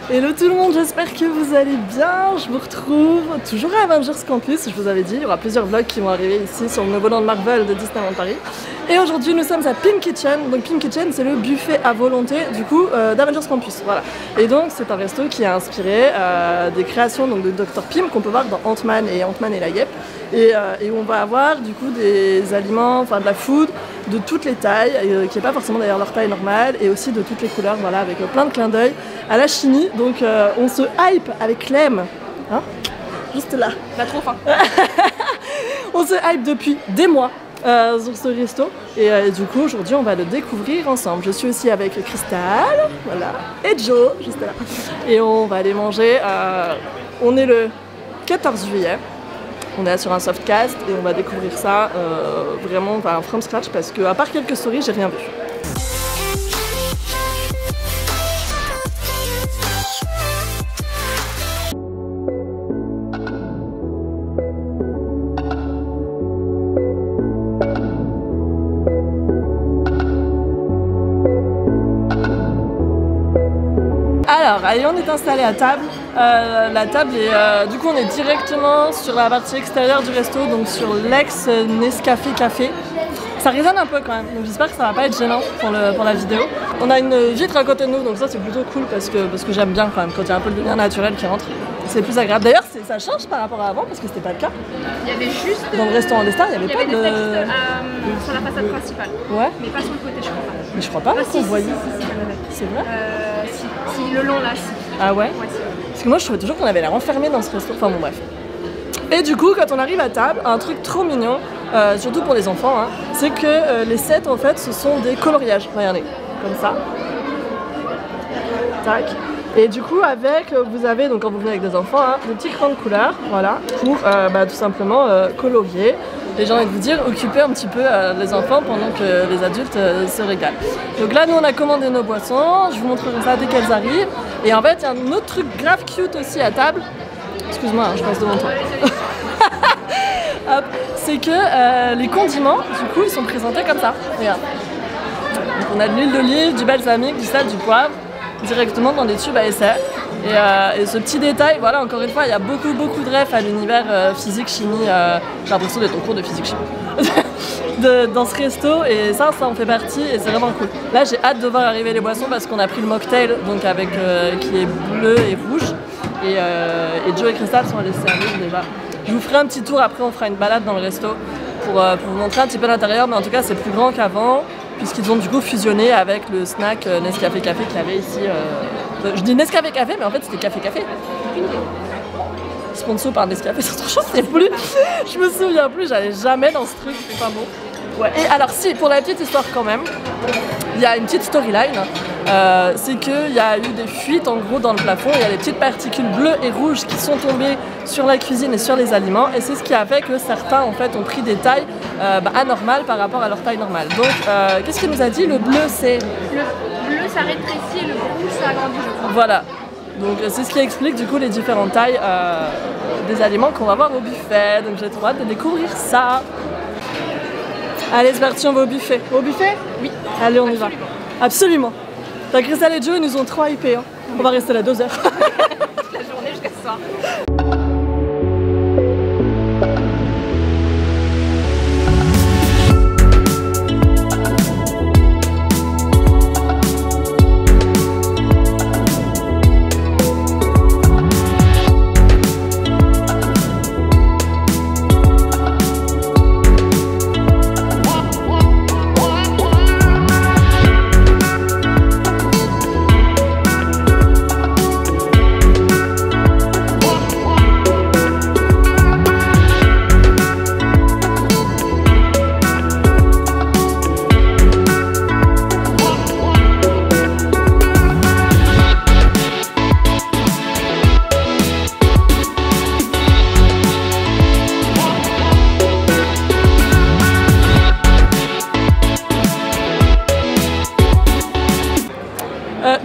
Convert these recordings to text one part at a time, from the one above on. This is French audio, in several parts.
Hello tout le monde, j'espère que vous allez bien. Je vous retrouve toujours à Avengers Campus. Je vous avais dit, il y aura plusieurs vlogs qui vont arriver ici sur le nouveau land de Marvel de Disneyland Paris. Et aujourd'hui nous sommes à Pink Kitchen. Donc Pink Kitchen c'est le buffet à volonté du coup d'Avengers Campus. Voilà. Et donc c'est un resto qui a inspiré des créations donc, de Dr Pym qu'on peut voir dans Ant-Man et Ant-Man et la Guêpe. Et où on va avoir du coup des aliments, enfin de la food de toutes les tailles, qui n'est pas forcément d'ailleurs leur taille normale, et aussi de toutes les couleurs, voilà, avec plein de clins d'œil à la chimie. Donc on se hype avec Clem, hein, juste là. On a trop faim. On se hype depuis des mois sur ce resto, et du coup aujourd'hui on va le découvrir ensemble. Je suis aussi avec Crystal, voilà, et Joe, juste là. Et on va aller manger, on est le 14 juillet. On est sur un softcast et on va découvrir ça vraiment from scratch parce que à part quelques stories, j'ai rien vu. Alors, allez, on est installé à table. La table est, du coup, on est directement sur la partie extérieure du resto, donc sur l'ex Nescafé Café. Ça résonne un peu quand même, donc j'espère que ça va pas être gênant pour la vidéo. On a une vitre à côté de nous, donc ça c'est plutôt cool parce que j'aime bien quand même quand il y a un peu de lumière naturelle qui rentre. C'est plus agréable. D'ailleurs, ça change par rapport à avant parce que c'était pas le cas. Il y avait juste. Dans le restaurant des stars, il y avait pas des de. textes sur la façade principale. Ouais. Mais pas sur le côté, je crois pas. Mais je crois pas qu'on voyait. Si, c'est vrai. Si, le long là, si. Ah ouais, Ouais, c'est vrai. Parce que moi je trouvais toujours qu'on avait l'air enfermé dans ce resto. Enfin bon, bref. Et du coup, quand on arrive à table, un truc trop mignon, surtout pour les enfants, hein, c'est que les sets en fait ce sont des coloriages. Regardez, comme ça. Tac. Et du coup, avec, vous avez, donc quand vous venez avec des enfants, hein, des petits crayons de couleur, voilà, pour tout simplement colorier. Et j'ai envie de vous dire, occuper un petit peu les enfants pendant que les adultes se régalent. Donc là, nous, on a commandé nos boissons, je vous montrerai ça dès qu'elles arrivent. Et en fait, il y a un autre truc grave cute aussi à table. Excuse-moi, hein, je passe devant toi. C'est que les condiments, du coup, ils sont présentés comme ça. Regarde. Donc on a de l'huile d'olive, du balsamique, du sel, du poivre, directement dans des tubes à essai. Et ce petit détail, voilà, encore une fois, il y a beaucoup de refs à l'univers physique, chimie. J'ai l'impression d'être au cours de physique, chimie. Dans ce resto, et ça en fait partie, et c'est vraiment cool. Là, j'ai hâte de voir arriver les boissons parce qu'on a pris le mocktail, donc avec qui est bleu et rouge. Et Joe et Crystal sont allés se servir déjà. Je vous ferai un petit tour, après on fera une balade dans le resto pour vous montrer un petit peu l'intérieur, mais en tout cas c'est plus grand qu'avant, puisqu'ils ont du coup fusionné avec le snack Nescafé Café qu'il y avait ici. Je dis Nescafé Café, mais en fait c'était Café Café. Sponsor par Nescafé, c'est autre chose, c'est plus. Je me souviens plus, j'allais jamais dans ce truc, c'est pas bon. Ouais. Et alors si, pour la petite histoire quand même, il y a une petite storyline, c'est qu'il y a eu des fuites en gros dans le plafond, il y a des petites particules bleues et rouges qui sont tombées sur la cuisine et sur les aliments, et c'est ce qui a fait que certains en fait ont pris des tailles anormales par rapport à leur taille normale. Donc qu'est-ce qu'il nous a dit? Le bleu c'est... Le bleu ça rétrécit et le rouge ça agrandit, je crois. Voilà. Donc c'est ce qui explique du coup les différentes tailles des aliments qu'on va voir au buffet, donc j'ai trop hâte de découvrir ça. Allez, c'est parti, on va au buffet. Au buffet? Oui. Allez, on y va. Absolument. T'as Crystal et Joe, ils nous ont trop hypés. Hein. On va rester là 2 heures. Toute la journée jusqu'à ce soir.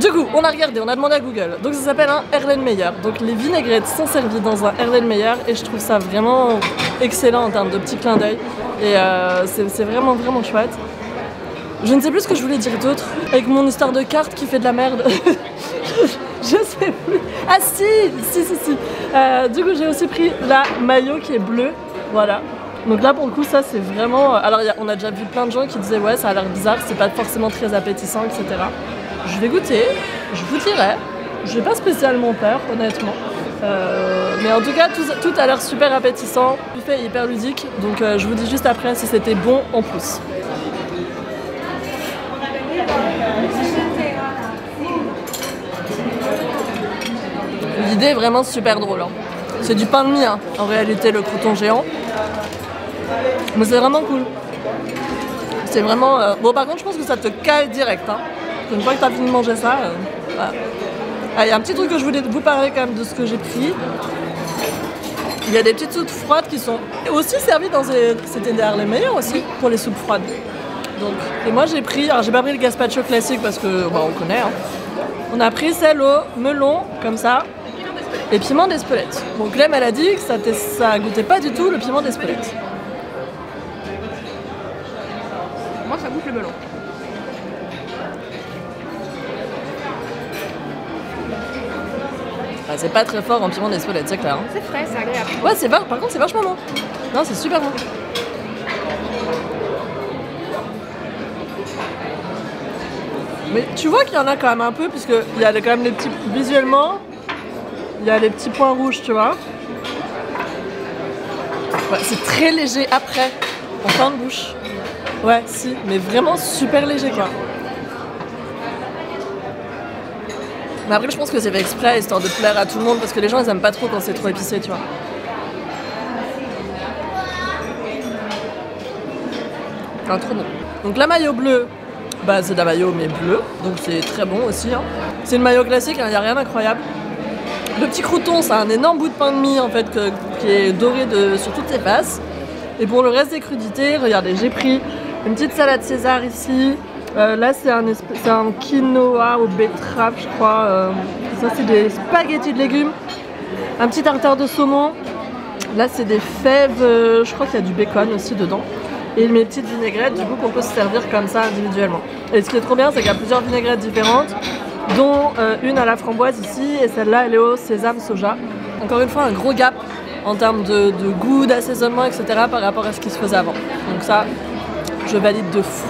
Du coup, on a regardé, on a demandé à Google. Donc ça s'appelle un Erlenmeyer. Donc les vinaigrettes sont servies dans un Erlenmeyer et je trouve ça vraiment excellent en termes de petits clins d'œil. Et c'est vraiment chouette. Je ne sais plus ce que je voulais dire d'autre. Avec mon histoire de carte qui fait de la merde. Je sais plus. Ah si. Du coup j'ai aussi pris la maillot qui est bleue. Voilà. Donc là pour le coup ça c'est vraiment... Alors on a déjà vu plein de gens qui disaient ouais ça a l'air bizarre, c'est pas forcément très appétissant, etc. Je vais goûter, je vous dirai. Je n'ai pas spécialement peur honnêtement. Mais en tout cas tout a l'air super appétissant. Le buffet est hyper ludique. Donc je vous dis juste après si c'était bon en plus. L'idée est vraiment super drôle. Hein. C'est du pain de mie, hein, en réalité, le crouton géant. Mais c'est vraiment cool. C'est vraiment... Bon, par contre, je pense que ça te cale direct. Hein. Une fois que tu as fini de manger ça... Voilà. Ah, il y a un petit truc que je voulais vous parler quand même de ce que j'ai pris. Il y a des petites soupes froides qui sont aussi servies dans... C'était d'ailleurs les meilleurs aussi pour les soupes froides. Donc, et moi, j'ai pris... Alors, j'ai pas pris le gazpacho classique parce que, bah, on connaît. Hein. On a pris celle au melon, comme ça. Et piment d'Espelette. Bon, Clem, elle a dit que ça goûtait pas du tout le piment d'Espelette. Moi, ça goûte le melon. Ah, c'est pas très fort en piment d'Espelette, c'est clair. Hein. C'est frais, c'est agréable. Ouais, par contre, c'est vachement bon. Non, c'est super bon. Mais tu vois qu'il y en a quand même un peu, puisqu'il y a quand même les petits... Visuellement, il y a les petits points rouges, tu vois. Ouais, c'est très léger après, en fin de bouche. Ouais, si, mais vraiment super léger, quoi. Mais après, je pense que c'est fait exprès, histoire de plaire à tout le monde, parce que les gens, ils aiment pas trop quand c'est trop épicé, tu vois. Ah, trop bon. Donc la maillot bleue, bah c'est de la maillot mais bleue, donc c'est très bon aussi. Hein. C'est une maillot classique, il n'y a rien d'incroyable. Le petit crouton, c'est un énorme bout de pain de mie en fait qui est doré sur toutes ses faces. Et pour le reste des crudités, regardez, j'ai pris une petite salade César ici. Là c'est un quinoa aux betteraves je crois. Ça c'est des spaghettis de légumes. Un petit tartare de saumon. Là c'est des fèves, je crois qu'il y a du bacon aussi dedans. Et mes petites vinaigrettes du coup qu'on peut se servir comme ça individuellement. Et ce qui est trop bien c'est qu'il y a plusieurs vinaigrettes différentes, dont une à la framboise ici et celle-là elle est au sésame soja. Encore une fois un gros gap en termes de goût, d'assaisonnement, etc. par rapport à ce qui se faisait avant. Donc ça, je valide de fou.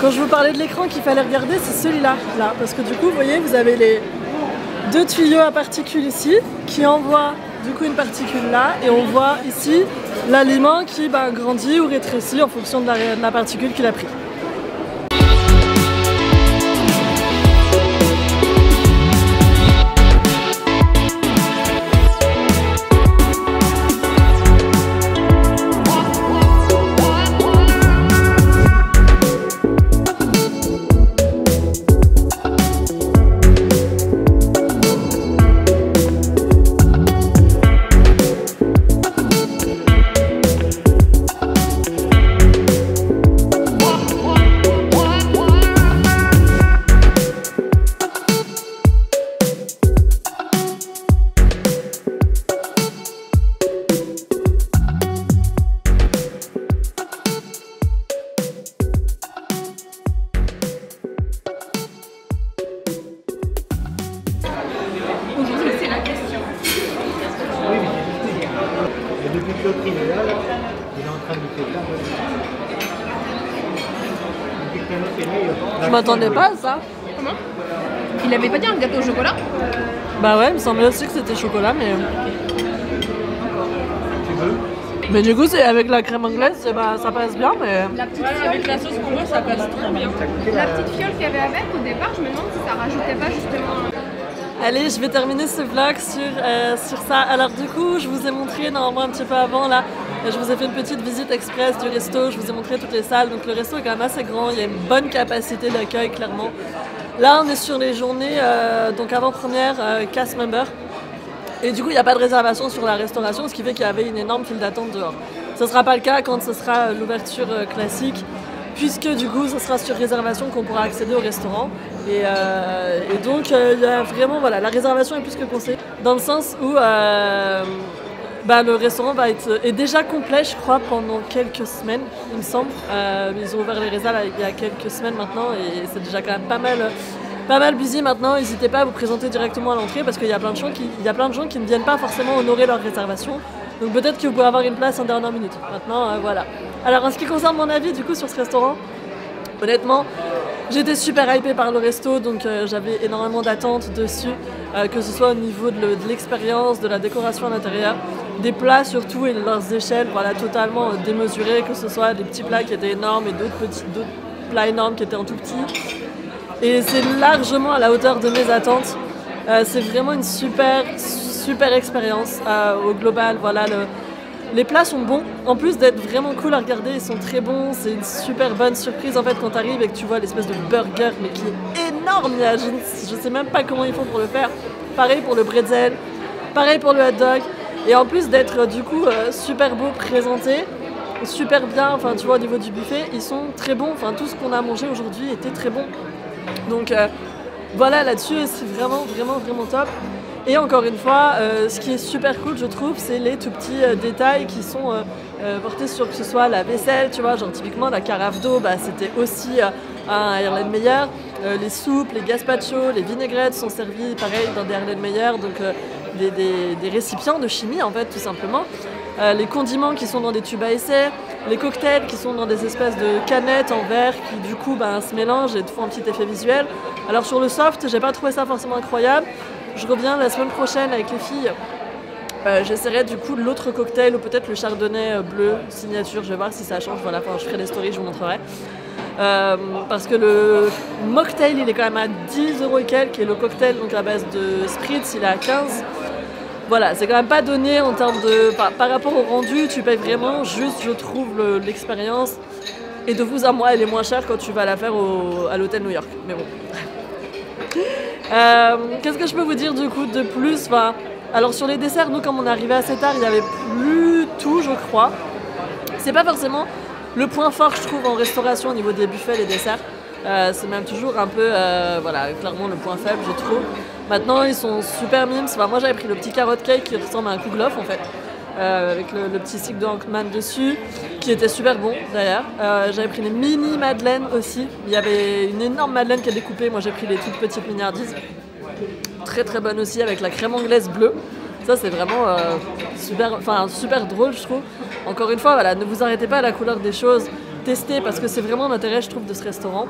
Quand je vous parlais de l'écran qu'il fallait regarder, c'est celui-là, là, parce que du coup, vous voyez, vous avez les deux tuyaux à particules ici, qui envoient du coup une particule là, et on voit ici l'aliment qui grandit ou rétrécit en fonction de la particule qu'il a pris. Je m'attendais pas à ça. Comment? Il avait pas dit un gâteau au chocolat? Bah ouais, il me semblait aussi que c'était chocolat, mais... Mais du coup, c'est avec la crème anglaise, bah, ça passe bien, mais... La petite fiole, avec la sauce qu'on voit, ça passe très bien. La petite fiole qu'il y avait avec au départ, je me demande si ça rajoutait pas justement... Allez, je vais terminer ce vlog sur ça. Alors du coup, je vous ai montré normalement un petit peu avant là, je vous ai fait une petite visite express du resto, je vous ai montré toutes les salles. Donc le resto est quand même assez grand, il y a une bonne capacité d'accueil clairement. Là, on est sur les journées donc avant-première cast member. Et du coup, il n'y a pas de réservation sur la restauration, ce qui fait qu'il y avait une énorme file d'attente dehors. Ce ne sera pas le cas quand ce sera l'ouverture classique, puisque du coup, ce sera sur réservation qu'on pourra accéder au restaurant. Et donc, il y a vraiment, voilà, la réservation est plus que conseillée, dans le sens où le restaurant est déjà complet, je crois, pendant quelques semaines, il me semble. Ils ont ouvert les réserves il y a quelques semaines maintenant, et c'est déjà quand même pas mal busy maintenant. N'hésitez pas à vous présenter directement à l'entrée parce qu'il y a plein de gens qui ne viennent pas forcément honorer leur réservation. Donc peut-être que vous pouvez avoir une place en dernière minute. Maintenant, voilà. Alors en ce qui concerne mon avis du coup sur ce restaurant, honnêtement, j'étais super hypée par le resto, donc j'avais énormément d'attentes dessus, que ce soit au niveau de l'expérience, de la décoration à l'intérieur, des plats surtout et de leurs échelles, voilà, totalement démesurés, que ce soit des petits plats qui étaient énormes et d'autres plats énormes qui étaient en tout petit. Et c'est largement à la hauteur de mes attentes. C'est vraiment une super expérience au global. Voilà, les plats sont bons. En plus d'être vraiment cool à regarder, ils sont très bons. C'est une super bonne surprise en fait quand tu arrives et que tu vois l'espèce de burger mais qui est énorme. Je sais même pas comment ils font pour le faire. Pareil pour le bretzel, pareil pour le hot dog. Et en plus d'être du coup super beau présenté, super bien, enfin tu vois au niveau du buffet, ils sont très bons. Enfin tout ce qu'on a mangé aujourd'hui était très bon. Donc voilà, là-dessus c'est vraiment top. Et encore une fois, ce qui est super cool je trouve, c'est les tout petits détails qui sont portés sur que ce soit la vaisselle, tu vois, genre typiquement la carafe d'eau, c'était aussi un Erlenmeyer. Les soupes, les gazpacho, les vinaigrettes sont servis pareil dans des Erlenmeyer, donc des récipients de chimie en fait tout simplement. Les condiments qui sont dans des tubes à essai, les cocktails qui sont dans des espèces de canettes en verre qui du coup se mélangent et te font un petit effet visuel. Alors sur le soft, j'ai pas trouvé ça forcément incroyable. Je reviens la semaine prochaine avec les filles. J'essaierai du coup l'autre cocktail ou peut-être le chardonnay bleu signature, je vais voir si ça change, voilà, quand je ferai des stories je vous montrerai. Parce que le mocktail il est quand même à 10 € et quelques et le cocktail donc à base de spritz il est à 15. Voilà, c'est quand même pas donné en termes de... Par rapport au rendu, tu payes vraiment juste, je trouve, l'expérience. Et de vous à moi, elle est moins chère quand tu vas la faire à l'hôtel New York. Mais bon. Qu'est-ce que je peux vous dire du coup de plus? Alors sur les desserts, nous comme on est arrivé assez tard, il n'y avait plus tout, je crois. C'est pas forcément le point fort, je trouve, en restauration au niveau des buffets, les desserts. C'est même toujours un peu, voilà, clairement le point faible, je trouve. Maintenant, ils sont super mimes. Moi, j'avais pris le petit carrot cake qui ressemble à un kouglof, en fait, avec le petit stick de Hankman dessus, qui était super bon, d'ailleurs. J'avais pris les mini madeleines aussi. Il y avait une énorme madeleine qui est découpée. Moi, j'ai pris les toutes petites mignardises. Très, très bonne aussi, avec la crème anglaise bleue. Ça, c'est vraiment super drôle, je trouve. Encore une fois, voilà, ne vous arrêtez pas à la couleur des choses. Testez, parce que c'est vraiment l'intérêt, je trouve, de ce restaurant.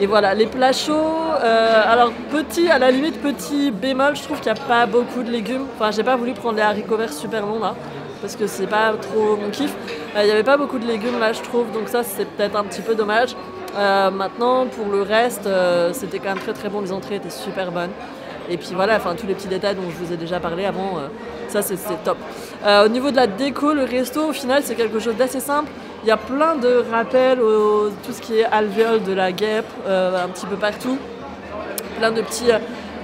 Et voilà, les plats chauds, alors à la limite petit bémol, je trouve qu'il n'y a pas beaucoup de légumes. Enfin, j'ai pas voulu prendre les haricots verts super longs là, parce que c'est pas trop mon kiff. Il n'y avait pas beaucoup de légumes là, je trouve, donc ça c'est peut-être un petit peu dommage. Maintenant, pour le reste, c'était quand même très très bon, les entrées étaient super bonnes. Et puis voilà, tous les petits détails dont je vous ai déjà parlé avant, ça c'est top. Au niveau de la déco, le resto, au final, c'est quelque chose d'assez simple. Il y a plein de rappels tout ce qui est alvéole de la guêpe, un petit peu partout. Plein de petits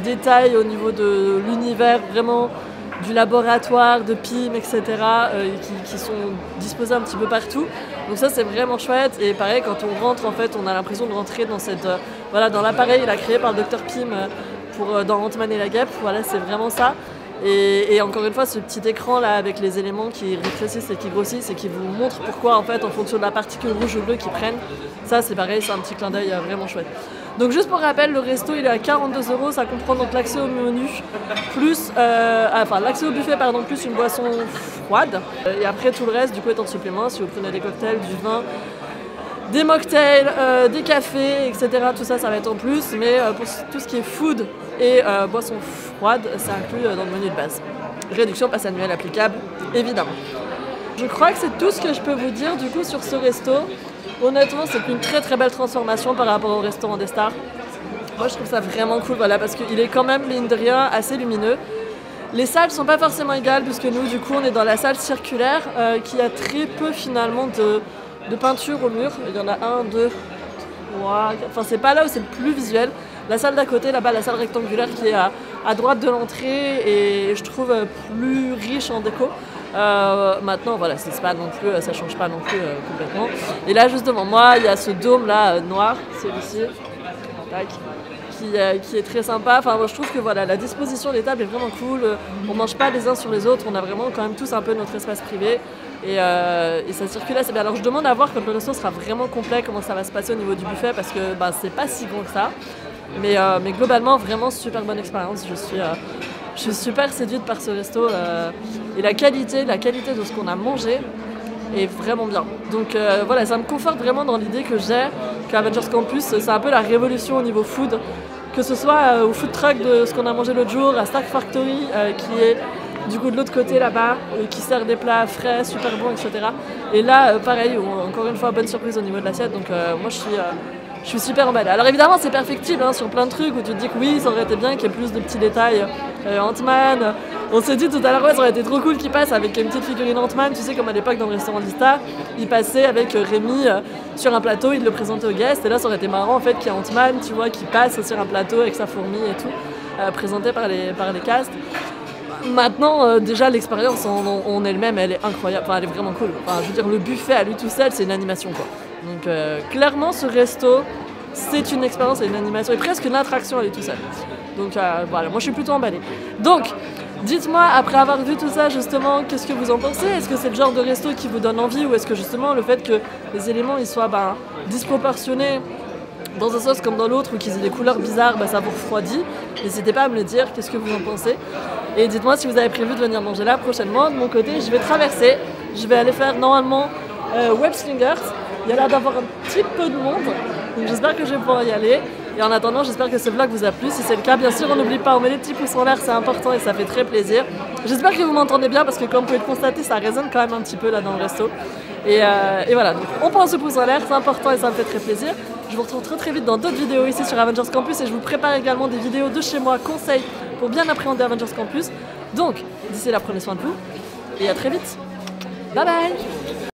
détails au niveau de l'univers, vraiment du laboratoire, de PIM, etc. Qui sont disposés un petit peu partout. Donc ça, c'est vraiment chouette. Et pareil, quand on rentre, en fait, on a l'impression de rentrer dans dans l'appareil créé par le Dr Pym dans Ant-Man et la guêpe. Voilà, c'est vraiment ça. Et encore une fois, ce petit écran là avec les éléments qui rétrécissent et qui grossissent et qui vous montrent pourquoi en fait en fonction de la particule rouge ou bleue qu'ils prennent, ça c'est pareil, c'est un petit clin d'œil vraiment chouette. Donc juste pour rappel, le resto il est à 42 €, ça comprend donc l'accès au menu plus l'accès au buffet pardon, plus une boisson froide et après tout le reste du coup est en supplément si vous prenez des cocktails, du vin, des mocktails, des cafés, etc. Tout ça, ça va être en plus, mais pour tout ce qui est food et boissons froides, c'est inclus dans le menu de base. Réduction passe annuelle applicable, évidemment. Je crois que c'est tout ce que je peux vous dire du coup sur ce resto. Honnêtement, c'est une très très belle transformation par rapport au restaurant des stars. Moi, je trouve ça vraiment cool, voilà, parce qu'il est quand même, mine de rien, assez lumineux. Les salles sont pas forcément égales, puisque nous, du coup, on est dans la salle circulaire, qui a très peu finalement de peinture au mur. Il y en a 1, 2, 3, 4. Enfin, c'est pas là où c'est le plus visuel. La salle d'à côté, là-bas, la salle rectangulaire qui est à droite de l'entrée, et je trouve plus riche en déco. Maintenant, voilà, c'est pas non plus, ça change pas non plus complètement. Et là, juste devant moi, il y a ce dôme là noir, celui-ci, qui est très sympa. Enfin, moi, je trouve que voilà, la disposition des tables est vraiment cool. On mange pas les uns sur les autres, on a vraiment quand même tous un peu notre espace privé. Et ça circule là, c'est bien. Alors, je demande à voir quand le resto sera vraiment complet, comment ça va se passer au niveau du buffet, parce que c'est pas si grand que ça. Mais globalement, vraiment super bonne expérience. Je suis super séduite par ce resto et la qualité de ce qu'on a mangé est vraiment bien. Donc voilà, ça me conforte vraiment dans l'idée que j'ai qu'Avengers Campus, c'est un peu la révolution au niveau food, que ce soit au food truck de ce qu'on a mangé l'autre jour, à Stark Factory qui est du coup de l'autre côté là-bas, qui sert des plats frais, super bons, etc. Et là, pareil, encore une fois, bonne surprise au niveau de l'assiette. Donc moi, je suis super emballée. Alors évidemment, c'est perfectible sur plein de trucs où tu te dis que oui, ça aurait été bien qu'il y ait plus de petits détails. Ant-Man, on s'est dit tout à l'heure, ouais, ça aurait été trop cool qu'il passe avec une petite figurine Ant-Man, tu sais, comme à l'époque dans le restaurant d'Ista, il passait avec Rémi sur un plateau, il le présentait aux guests, et là ça aurait été marrant en fait qu'il y ait Ant-Man, tu vois, qui passe sur un plateau avec sa fourmi et tout, présenté par les casts. Maintenant, déjà, l'expérience en elle-même, elle est incroyable, enfin, elle est vraiment cool. Enfin, je veux dire, le buffet à lui tout seul, c'est une animation, quoi. Donc, clairement, ce resto, c'est une expérience et une animation, et presque une attraction à lui tout seul. Donc, voilà, moi, je suis plutôt emballée. Donc, dites-moi, après avoir vu tout ça, justement, qu'est-ce que vous en pensez? Est-ce que c'est le genre de resto qui vous donne envie, ou est-ce que, justement, le fait que les éléments, ils soient disproportionnés dans un sauce comme dans l'autre, ou qu'ils aient des couleurs bizarres, ça vous refroidit? N'hésitez pas à me le dire, qu'est-ce que vous en pensez? Et dites-moi si vous avez prévu de venir manger là prochainement. De mon côté, je vais traverser, je vais aller faire normalement Web Slingers. Il y a l'air d'avoir un petit peu de monde, donc j'espère que je vais pouvoir y aller. Et en attendant, j'espère que ce vlog vous a plu. Si c'est le cas, bien sûr, on n'oublie pas, on met les petits pouces en l'air, c'est important et ça fait très plaisir. J'espère que vous m'entendez bien, parce que comme vous pouvez le constater, ça résonne quand même un petit peu là dans le resto. Et voilà, donc on pense au pouce en l'air, c'est important et ça me fait très plaisir. Je vous retrouve très très vite dans d'autres vidéos ici sur Avengers Campus, et je vous prépare également des vidéos de chez moi, conseils pour bien appréhender Avengers Campus. Donc, d'ici là, prenez soin de vous et à très vite. Bye bye.